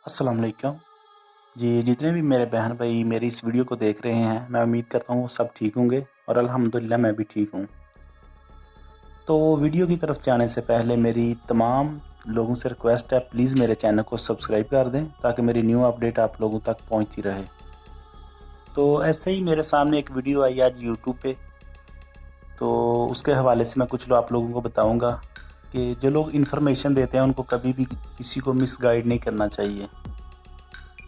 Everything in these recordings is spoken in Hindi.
अस्सलाम वालेकुम जी। जितने भी मेरे बहन भाई मेरी इस वीडियो को देख रहे हैं, मैं उम्मीद करता हूँ वो सब ठीक होंगे और अल्हम्दुलिल्लाह मैं भी ठीक हूँ। तो वीडियो की तरफ जाने से पहले मेरी तमाम लोगों से रिक्वेस्ट है, प्लीज़ मेरे चैनल को सब्सक्राइब कर दें ताकि मेरी न्यू अपडेट आप लोगों तक पहुँचती रहे। तो ऐसे ही मेरे सामने एक वीडियो आई आज यूट्यूब पे, तो उसके हवाले से मैं कुछ आप लोगों को बताऊँगा कि जो लोग इन्फॉर्मेशन देते हैं उनको कभी भी किसी को मिसगाइड नहीं करना चाहिए।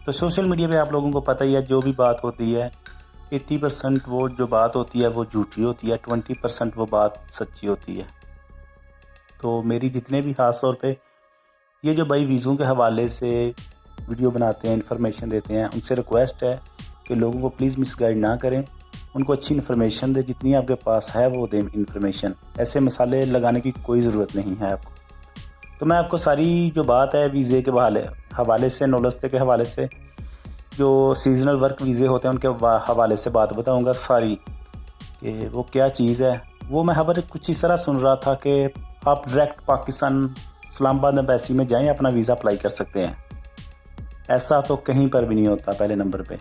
तो सोशल मीडिया पे आप लोगों को पता ही है, जो भी बात होती है 80% वो जो बात होती है वो झूठी होती है, 20% वो बात सच्ची होती है। तो मेरी जितने भी ख़ास तौर पे ये जो भाई वीज़ों के हवाले से वीडियो बनाते हैं, इन्फॉर्मेशन देते हैं, उनसे रिक्वेस्ट है कि लोगों को प्लीज़ मिसगाइड ना करें, उनको अच्छी इन्फॉर्मेशन दें, जितनी आपके पास है वो दें इन्फॉर्मेशन। ऐसे मसाले लगाने की कोई ज़रूरत नहीं है आपको। तो मैं आपको सारी जो बात है वीज़े के हवाले से, नौलस्ते के हवाले से, जो सीज़नल वर्क वीज़े होते हैं उनके हवाले से बात बताऊंगा सारी, कि वो क्या चीज़ है। वो मैं खबर कुछ इस तरह सुन रहा था कि आप डायरेक्ट पाकिस्तान इस्लामाबाद एम्बेसी में जाएं, अपना वीज़ा अप्लाई कर सकते हैं। ऐसा तो कहीं पर भी नहीं होता। पहले नंबर पे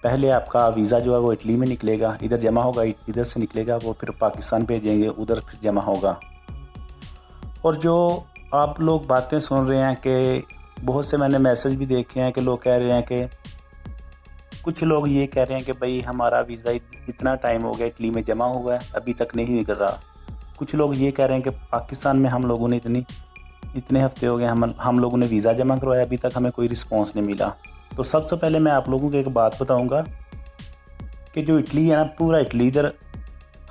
पहले आपका वीज़ा जो है वो इटली में निकलेगा, इधर जमा होगा, इधर से निकलेगा, वो फिर पाकिस्तान भेजेंगे, उधर फिर जमा होगा। और जो आप लोग बातें सुन रहे हैं कि बहुत से मैंने मैसेज भी देखे हैं कि लोग कह रहे हैं कि कुछ लोग ये कह रहे हैं कि भाई हमारा वीज़ा इतना टाइम हो गया इटली में जमा हुआ है, अभी तक नहीं निकल रहा। कुछ लोग ये कह रहे हैं कि पाकिस्तान में हम लोगों ने इतने हफ्ते हो गए, हम लोगों ने वीज़ा जमा करवाया, अभी तक हमें कोई रिस्पॉन्स नहीं मिला। तो सबसे पहले मैं आप लोगों को एक बात बताऊँगा कि जो इटली है ना, पूरा इटली, इधर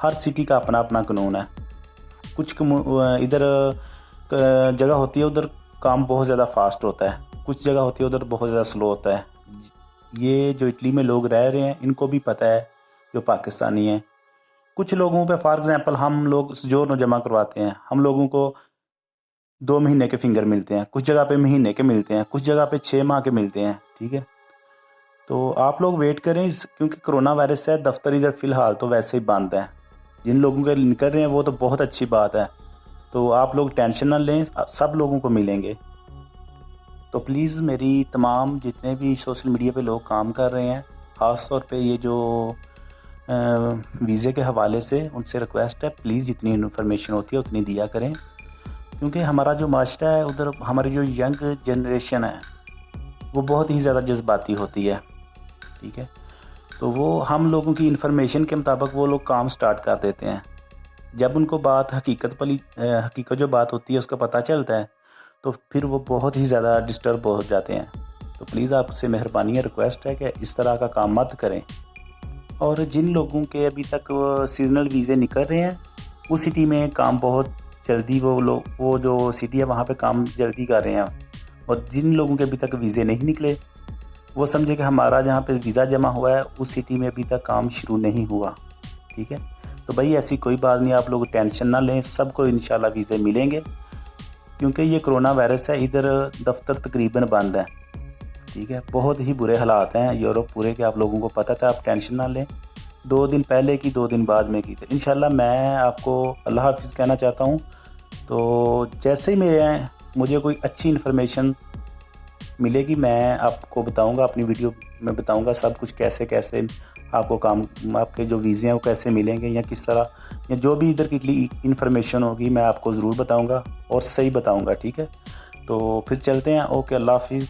हर सिटी का अपना अपना कानून है। कुछ इधर जगह होती है उधर काम बहुत ज़्यादा फास्ट होता है, कुछ जगह होती है उधर बहुत ज़्यादा स्लो होता है। ये जो इटली में लोग रह रहे हैं इनको भी पता है, जो पाकिस्तानी हैं। कुछ लोगों पे फॉर एग्ज़ाम्पल हम लोग जो जमा करवाते हैं, हम लोगों को 2 महीने के फिंगर मिलते हैं, कुछ जगह पे महीने के मिलते हैं, कुछ जगह पे 6 माह के मिलते हैं। ठीक है, तो आप लोग वेट करें क्योंकि कोरोना वायरस है, दफ्तर इधर फ़िलहाल तो वैसे ही बंद है। जिन लोगों के निकल रहे हैं वो तो बहुत अच्छी बात है, तो आप लोग टेंशन ना लें, सब लोगों को मिलेंगे। तो प्लीज़ मेरी तमाम जितने भी सोशल मीडिया पे लोग काम कर रहे हैं, ख़ास तौर पे ये जो वीज़े के हवाले से, उनसे रिक्वेस्ट है प्लीज़ जितनी इन्फॉर्मेशन होती है उतनी दिया करें, क्योंकि हमारा जो माशरा है उधर, हमारी जो यंग जनरेशन है वो बहुत ही ज़्यादा जज्बाती होती है। ठीक है, तो वो हम लोगों की इन्फॉर्मेशन के मुताबिक वो लोग काम स्टार्ट कर देते हैं। जब उनको बात हकीकत जो बात होती है उसका पता चलता है तो फिर वो बहुत ही ज़्यादा डिस्टर्ब हो जाते हैं। तो प्लीज़ आपसे मेहरबानी है, रिक्वेस्ट है कि इस तरह का काम मत करें। और जिन लोगों के अभी तक सीजनल वीज़े निकल रहे हैं, उस सिटी में काम बहुत जल्दी, वो जो सिटी है वहाँ पे काम जल्दी कर रहे हैं। और जिन लोगों के अभी तक वीज़े नहीं निकले, वो समझे कि हमारा जहाँ पे वीज़ा जमा हुआ है उस सिटी में अभी तक काम शुरू नहीं हुआ। ठीक है, तो भाई ऐसी कोई बात नहीं, आप लोग टेंशन ना लें, सबको इंशाल्लाह वीज़े मिलेंगे। क्योंकि ये कोरोना वायरस है, इधर दफ्तर तकरीबन बंद है। ठीक है, बहुत ही बुरे हालात हैं यूरोप पूरे के, आप लोगों को पता था, आप टेंशन ना लें। 2 दिन पहले की, 2 दिन बाद में की, तो इंशाल्लाह मैं आपको अल्लाह हाफ़िज़ कहना चाहता हूँ। तो जैसे ही मुझे कोई अच्छी इन्फॉर्मेशन मिलेगी मैं आपको बताऊंगा, अपनी वीडियो में बताऊंगा सब कुछ, कैसे कैसे आपको काम, आपके जो वीज़े हैं वो कैसे मिलेंगे या किस तरह, या जो भी इधर की इन्फॉर्मेशन होगी मैं आपको ज़रूर बताऊंगा और सही बताऊंगा। ठीक है, तो फिर चलते हैं। ओके, अल्लाह हाफ़िज़।